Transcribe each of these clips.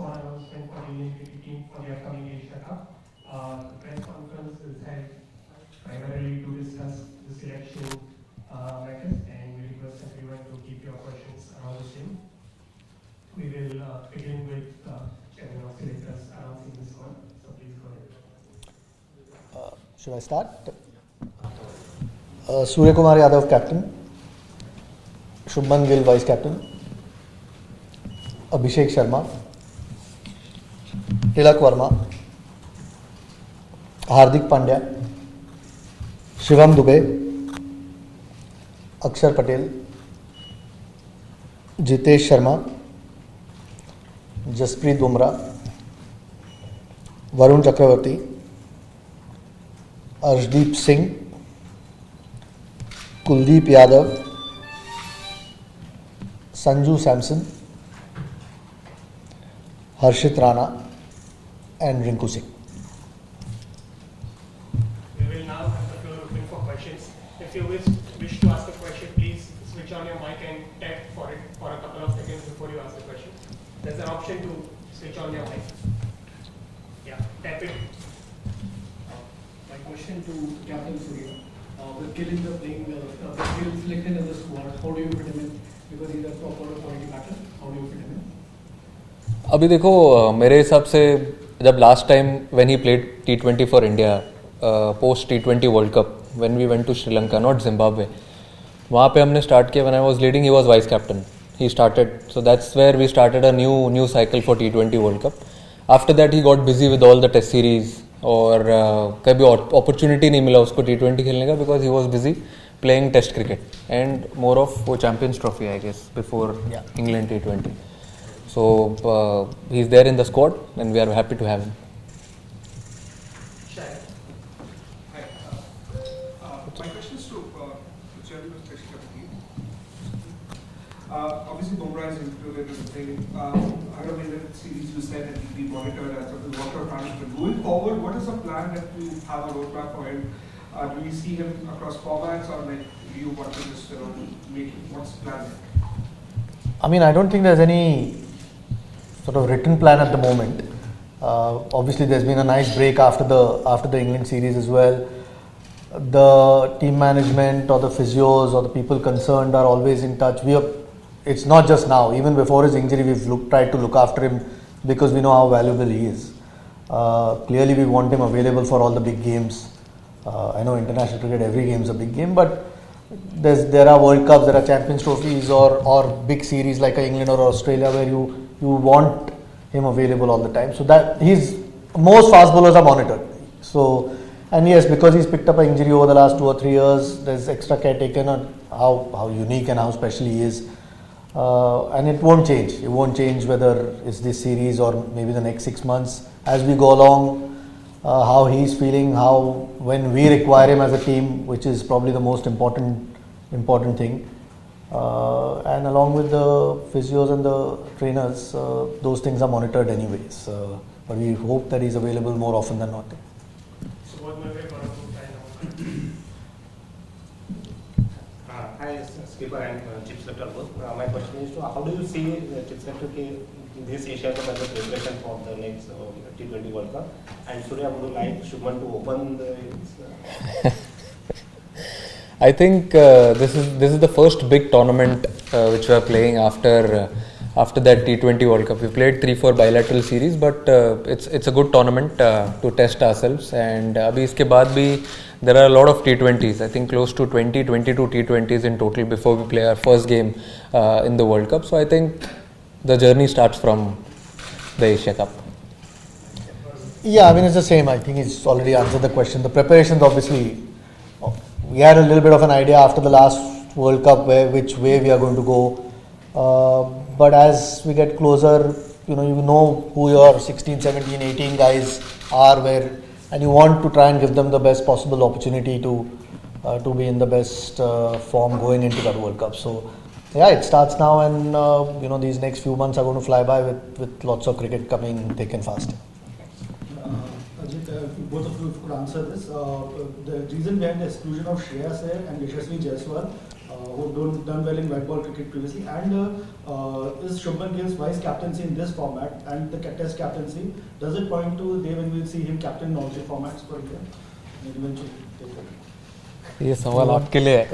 squad announcement for the Indian cricket team for the upcoming Asia Cup. The press conference is held primarily to discuss the selection matters, and we request everyone to keep your questions around the same. We will begin with Chairman of Selectors announcing the squad. So please go ahead. Should I start? Suryakumar Yadav, captain. Shubman Gill, vice captain. Abhishek Sharma. Tilak Verma. Hardik Pandya. Shivam Dubey. Akshar Patel. Jitesh Sharma. Jasprit Bumrah. Varun Chakravarti. Arshdeep Singh. Kuldeep Yadav. Sanju Samson. Harshit Rana and Rinku Singh. We will now have the floor open for questions. If you wish to ask a question, please switch on your mic and tap for it for a couple of seconds before you ask the question. There's an option to switch on your mic. Yeah, tap it. My question to Captain Surya. With Gill in the playing, with Gill selected in the squad, how do you fit him in? Because he's a proper quality batter. How do you fit him in? अभी देखो मेरे हिसाब से जब last time when he played T20 for India post T20 world cup when we went to Sri Lanka not Zimbabwe वहाँ पे हमने start किया when I was leading he was vice captain he started so that's where we started a new cycle for T20 world cup after that he got busy with all the test series और कभी opportunity नहीं मिला उसको T20 खेलने का because he was busy playing test cricket and more of वो Champions Trophy I guess before England T20. So he's there in the squad, and we are happy to have him. Hi. My question is to Chairman of Special Committee. Obviously, Bumrah is included in the thing. I don't mean that series you said that he'll be monitored as a water management. Going forward, what is the plan that you have a roadmap for him? Do we see him across formats, or like do you want to just make what's the plan? I mean, I don't think there's any sort of written plan at the moment. Obviously, there's been a nice break after the England series as well. The team management or the physios or the people concerned are always in touch. It's not just now. Even before his injury, we've tried to look after him because we know how valuable he is. Clearly, we want him available for all the big games. I know international cricket, every game is a big game, but there are World Cups, there are Champions Trophies or big series like England or Australia where you want him available all the time. So that most fast bowlers are monitored. So, and yes, because he's picked up an injury over the last 2 or 3 years, there's extra care taken on how unique and how special he is. And it won't change. It won't change whether it's this series or maybe the next 6 months. As we go along, how he's feeling, when we require him as a team, which is probably the most important thing. And along with the physios and the trainers, those things are monitored anyways. But we hope that he's available more often than not. So what my way for Hi, skipper and chief selector both. My question is to how do you see chief selector this Asia Cup as a preparation for the next T20 World Cup? And Surya, would you like Shubman to open the innings? I think this is the first big tournament which we are playing after that T20 World Cup. We played 3-4 bilateral series, but it's a good tournament to test ourselves. And abhi iske baad bhi there are a lot of T20s. I think close to 22 T20s in total before we play our first game in the World Cup. So I think the journey starts from the Asia Cup. Yeah, I mean it's the same. I think he's already answered the question. The preparations obviously. We had a little bit of an idea after the last World Cup which way we are going to go. But as we get closer, you know who your 16, 17, 18 guys are and you want to try and give them the best possible opportunity to be in the best form going into that World Cup. So yeah, it starts now and these next few months are going to fly by with lots of cricket coming thick and fast. Ajit, both of you could answer this. The reason behind the exclusion of Shreyas Iyer and Yashasvi Jaiswal, who don't done well in white ball cricket previously, and is Shubman Gill's vice captaincy in this format and the test captaincy, does it point to day when we'll see him captain in all three formats for India and eventually take it? ये सवाल आपके लिए है.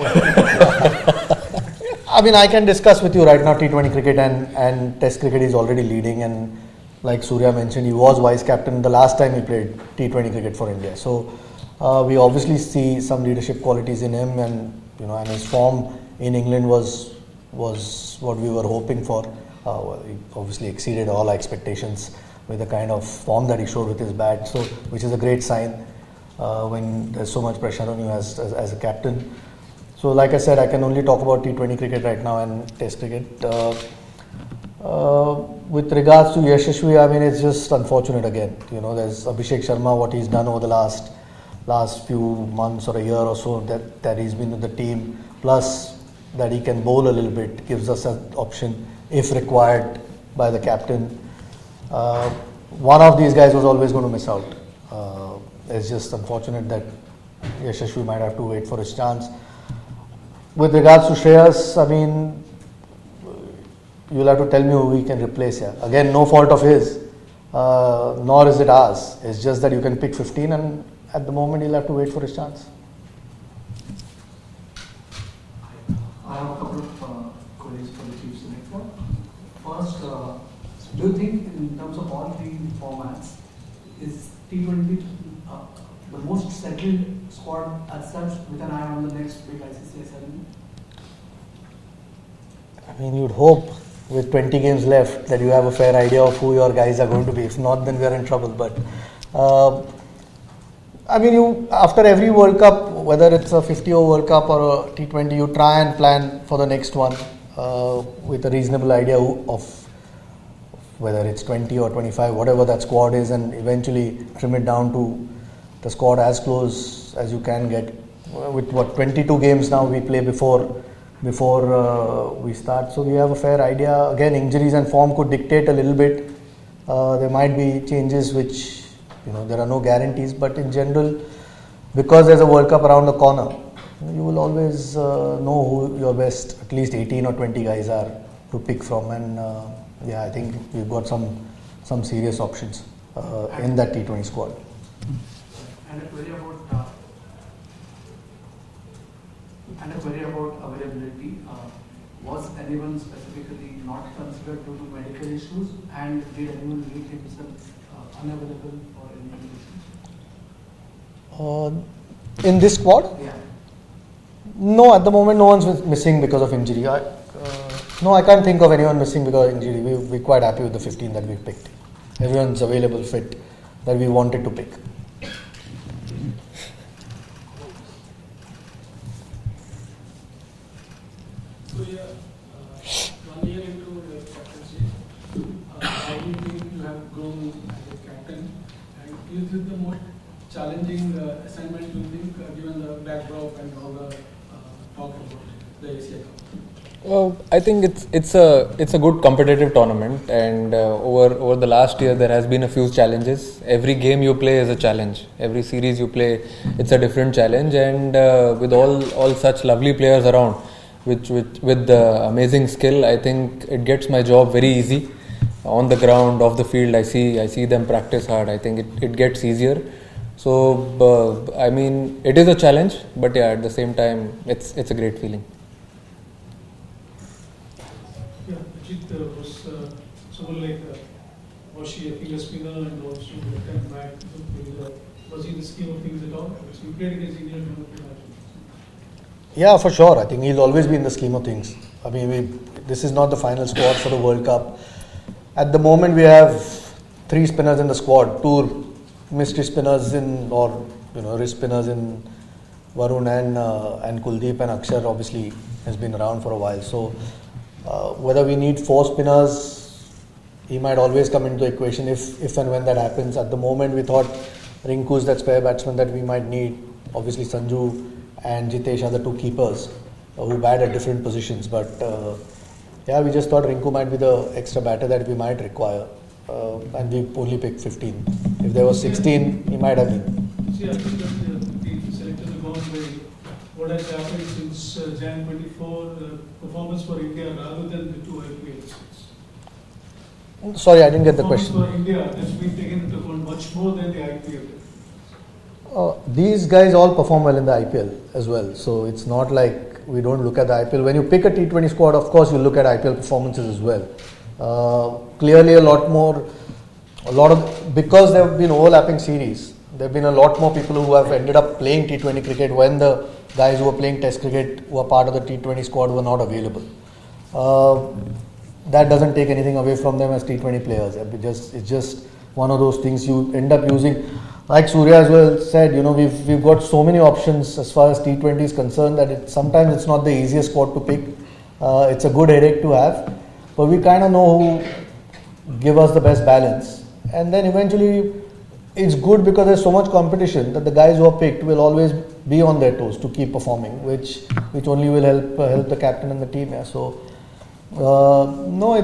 I mean, I can discuss with you right now. T20 cricket and Test cricket is already leading, and like Surya mentioned, he was vice captain the last time he played T20 cricket for India. So we obviously see some leadership qualities in him, and and his form in England was what we were hoping for. He obviously exceeded all our expectations with the kind of form that he showed with his bat. So, which is a great sign when there's so much pressure on you as a captain. So, like I said, I can only talk about T20 cricket right now and Test cricket. With regards to Yashasvi, I mean, it's just unfortunate again. There's Abhishek Sharma, what he's done over the last few months or a year or so that he's been with the team, plus that he can bowl a little bit, gives us an option if required by the captain. One of these guys was always going to miss out. It's just unfortunate that Yashasvi might have to wait for his chance. With regards to Shreyas, I mean, you'll have to tell me who we can replace here. Again, no fault of his, nor is it ours. It's just that you can pick 15, and at the moment he'll have to wait for his chance. I have a couple of queries for the chief selector. First, do you think in terms of all three formats, is T20 the most settled squad as such, with an eye on the next big ICC ceremony? I mean, you'd hope with 20 games left that you have a fair idea of who your guys are going to be. If not, then we are in trouble. But I mean, after every World Cup, whether it's a 50-over World Cup or a T20, you try and plan for the next one with a reasonable idea of whether it's 20 or 25, whatever that squad is, and eventually trim it down to the squad as close as you can get. With 22 games now we play before we start, so we have a fair idea. Again, injuries and form could dictate a little bit. There might be changes which, there are no guarantees, but in general, because there's a World Cup around the corner, you will always know who your best, at least 18 or 20 guys are to pick from, and I think we've got some serious options in that T20 squad. And a query about availability. Was anyone specifically not considered due to medical issues, and did anyone make himself unavailable for any issues? In this squad? Yeah. No, at the moment no one's missing because of injury. No, I can't think of anyone missing because of injury. We're quite happy with the 15 that we picked. Everyone's available, fit, that we wanted to pick. So yeah, 1 year into your captaincy, how do you think you have grown as a captain, and is it the most challenging assignment you think, given the backdrop and all the talk about the Asia Cup? Well, I think it's a good competitive tournament, and over the last year there has been a few challenges. Every game you play is a challenge. Every series you play, it's a different challenge, and with all such lovely players around, with the amazing skill, I think it gets my job very easy. On the ground, off the field, I see them practice hard. I think it gets easier. So I mean, it is a challenge, but yeah, at the same time, it's a great feeling. Yeah, Ajit was someone like, was she a finger spinner and also left back? Was he in the scheme of things at all? So you played against England. Yeah, for sure. I think he'll always be in the scheme of things. I mean, this is not the final squad for the World Cup. At the moment, we have 3 spinners in the squad, 2 mystery spinners wrist spinners in Varun and Kuldeep, and Akshar obviously has been around for a while. So whether we need 4 spinners, he might always come into the equation if and when that happens. At the moment, we thought Rinku is that spare batsman that we might need. Obviously, Sanju and Jitesh are the 2 keepers who bat at different positions. But we just thought Rinku might be the extra batter that we might require. And we only picked 15. If there was 16, he might have been. See, I think that the selectors have gone by what has happened since Jan 24 performance for India rather than the two IPLs? Sorry, I didn't get the Performance question. for India has been taken into account much more than the IPL. These guys all perform well in the IPL as well. So it's not like we don't look at the IPL. When you pick a T20 squad, of course, you look at IPL performances as well. Clearly, because there have been overlapping series, there have been a lot more people who have ended up playing T20 cricket when the guys who were playing Test cricket, who are part of the T20 squad, were not available. That doesn't take anything away from them as T20 players. It's just one of those things you end up using. Like Surya as well said, we've got so many options as far as T20 is concerned that sometimes it's not the easiest squad to pick. It's a good headache to have, but we kind of know who give us the best balance. And then eventually it's good because there's so much competition that the guys who are picked will always be on their toes to keep performing, which only will help the captain and the team. Yeah. So no, I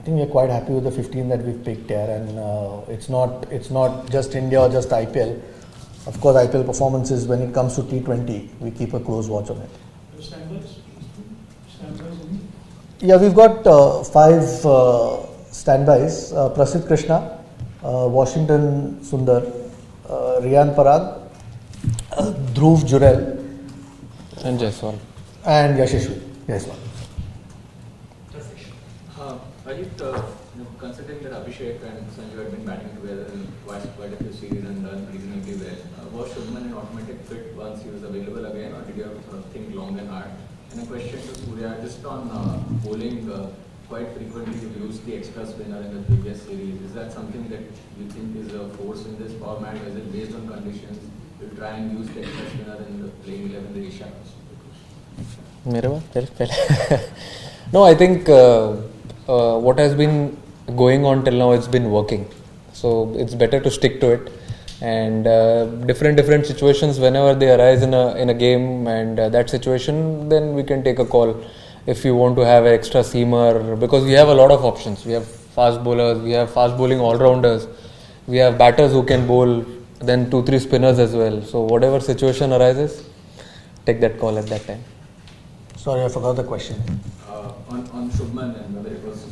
think we're quite happy with the 15 that we've picked here, and it's not just India or just IPL. Of course, IPL performances, when it comes to T20, we keep a close watch on it. Standbys? Yeah, we've got 5 standbys. Prasidh Krishna, Washington Sundar, Riyan Parag, Dhruv Jurel, And Jaiswal. and Yashashvi Jaiswal. Ajit, considering that Abhishek and Sanju had been batting together in quite a few series and done reasonably well, was Shubman an automatic fit once he was available again, or did you have to sort of think long and hard? And a question to Surya, just on bowling, quite frequently you used the extra spinner in the previous series. Is that something that you think is a force in this format? Is it based on conditions? You try and use the extra spinner in the playing 11 the Asia? No, I think what has been going on till now, it's been working. So it's better to stick to it. And different situations, whenever they arise in a game, and that situation, then we can take a call if you want to have an extra seamer, because we have a lot of options. We have fast bowlers, we have fast bowling all-rounders, we have batters who can bowl, then 2-3 spinners as well. So whatever situation arises, take that call at that time. Sorry, I forgot the question. On Shubman and whether it was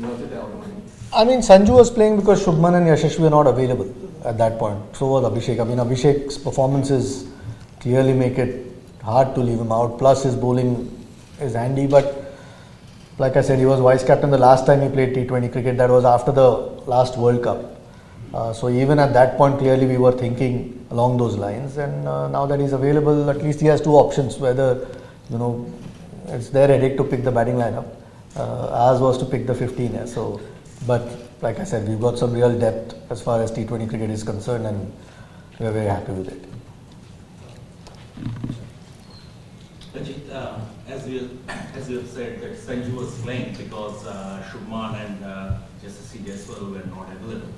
worth it out. I mean, Sanju was playing because Shubman and Yashashvi were not available at that point. So was Abhishek. I mean, Abhishek's performances clearly make it hard to leave him out. Plus, his bowling is handy. But like I said, he was vice captain the last time he played T20 cricket. That was after the last World Cup. So even at that point, clearly we were thinking along those lines. And now that he's available, at least he has 2 options. Whether, it's their headache to pick the batting lineup. Ours was to pick the 15. Yeah. So, but like I said, we've got some real depth as far as T20 cricket is concerned, and we're very happy with it. Ajit, as you have said, that Sanju was playing because Shubman and Yashasvi Jaiswal were not available.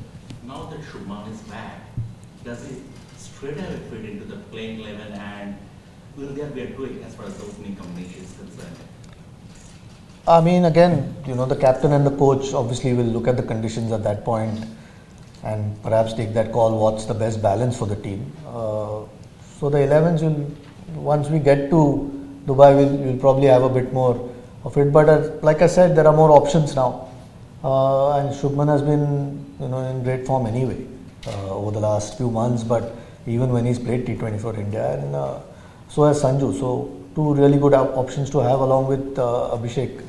Now that Shubman is back, does he straight away fit into the playing 11, and will there be a tweak as far as the opening combination is concerned? I mean, again, the captain and the coach obviously will look at the conditions at that point and perhaps take that call, what's the best balance for the team. So the 11s once we get to Dubai, we'll probably have a bit more of it. But like I said, there are more options now. And Shubman has been, in great form anyway over the last few months, but even when he's played T20 for India, and so has Sanju. So 2 really good options to have along with Abhishek.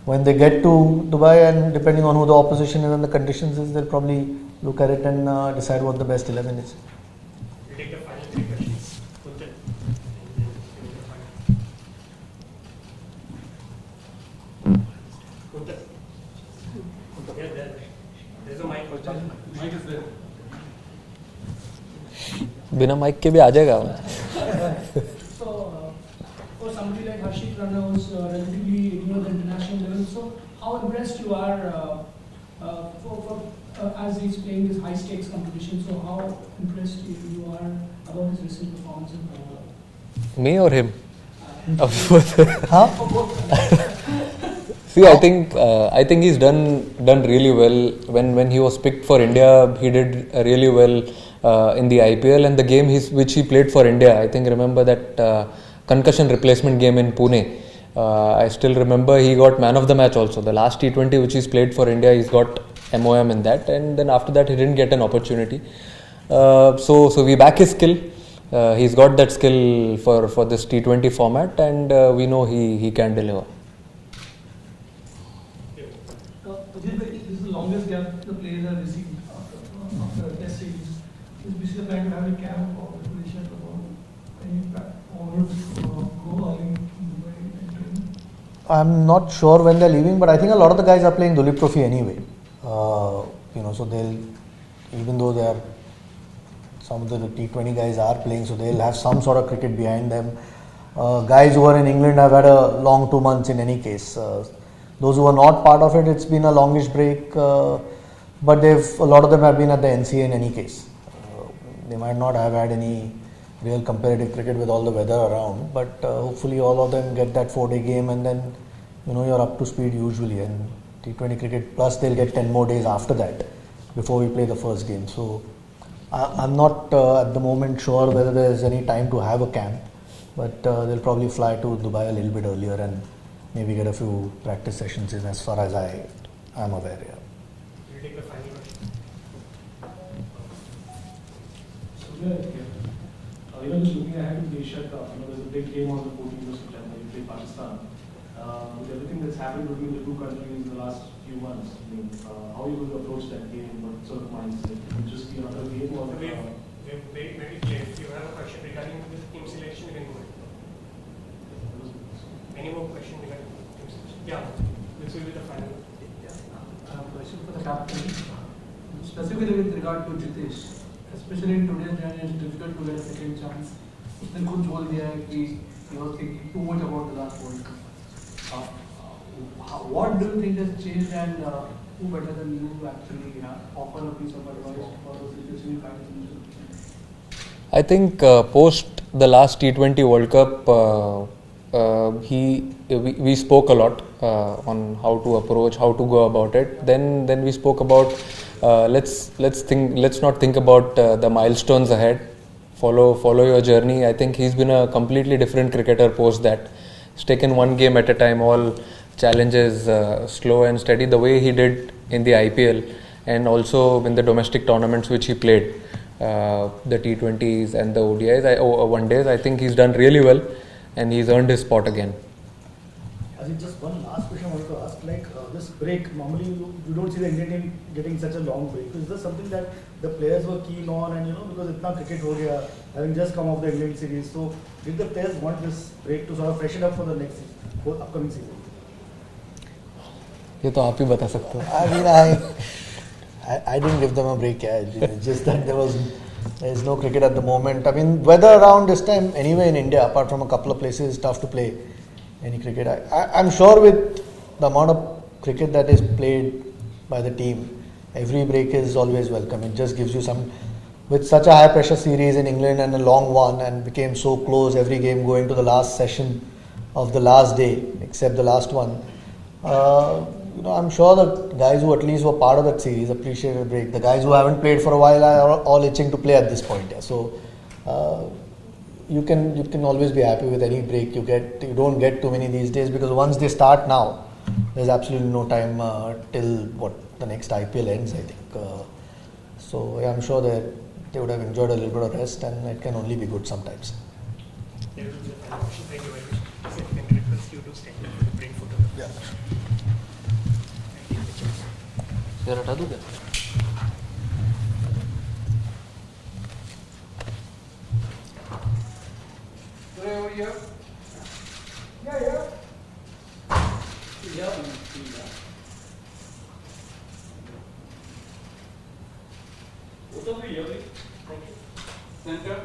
When they get to Dubai, and depending on who the opposition is and the conditions is, they'll probably look at it and decide what the best 11 is. We'll take the final 3 questions. Kuntal. Kuntal. Yeah, there's a mic. Mic is there. बिना mic के भी आ जाएगा. So, for somebody like Harshit Rana, who's relatively near the international level, so how impressed you are as he's playing this high stakes competition? So, how impressed you are about his recent performance in World Cup? Me or him? Huh? See, I think he's done really well. When he was picked for India, he did really well. in the IPL, and the game which he played for India. I think remember that concussion replacement game in Pune. I still remember he got man of the match also. The last T20 which he's played for India, he's got MOM in that, and then after that he didn't get an opportunity. So we back his skill. He's got that skill for this T20 format, and we know he can deliver. This is the longest gap the players have received after a test series. Is basically trying to have a camp or preparation about any or go early in Dubai and train. I'm not sure when they're leaving, but I think a lot of the guys are playing Dulip Trophy anyway. So they'll, even though they are, some of the T20 guys are playing, so they'll have some sort of cricket behind them. Guys who are in England have had a long 2 months in any case. Those who are not part of it, it's been a longish break, but a lot of them have been at the NCA in any case. They might not have had any real competitive cricket with all the weather around, but hopefully all of them get that 4-day game, and then you're up to speed usually. And T20 cricket plus they'll get 10 more days after that before we play the first game. So I'm not at the moment sure whether there's any time to have a camp, but they'll probably fly to Dubai a little bit earlier and maybe get a few practice sessions in, as far as I am aware. Yeah. We'll take the final question. Just looking ahead to the Asia Cup, there's a big game on the 14th of September. You play Pakistan. With everything that's happened between the two countries in the last few months, how are you going to approach that game? What sort of mindset? Will it just be another game, or We've very clear. If you have a question regarding this team selection, you can go ahead. Any more questions regarding team selection? Yeah, this will be the final. I have a question for the captain, specifically with regard to Jitesh. Especially in today's generation, it's difficult to get a second chance. उसने खुद बोल दिया है कि he was thinking too much about the last World Cup. What do you think has changed, and who better than you to actually offer a piece of advice for the situation you find yourself? I think post the last T20 World Cup, we spoke a lot on how to approach, how to go about it. Then we spoke about let's not think about the milestones ahead. Follow your journey. I think he's been a completely different cricketer post that. He's taken one game at a time, all challenges slow and steady, the way he did in the IPL and also in the domestic tournaments which he played, the T20s and the ODIs, one days. I think he's done really well and he's earned his spot again. Ajit, just one last question I wanted to ask. This break, normally you don't see the Indian team getting such a long break. Is this something that the players were keen on, and because itna cricket ho gaya, having just come off the England series, so did the players want this break to sort of freshen up for the next season, for upcoming season? ये तो आप ही बता सकते हो. I mean, I didn't give them a break. It's just that there's no cricket at the moment. I mean, weather around this time anyway in India, apart from a couple of places, it's tough to play any cricket. I'm sure with the amount of cricket that is played by the team, every break is always welcome. It just gives you some, with such a high pressure series in England and a long one, and became so close, every game going to the last session of the last day, except the last one. I'm sure the guys who at least were part of that series appreciate a break. The guys who haven't played for a while are all itching to play at this point. Yeah. So you can always be happy with any break you get. You don't get too many these days, because once they start now, there's absolutely no time till the next IPL ends, I think. So I'm sure that they would have enjoyed a little bit of rest, and it can only be good sometimes. Thank you very much. So we can request you to stand up and bring photograph. Yeah. यार हटा दूँ क्या? Over here. Yeah. Both of you, thank you. Center.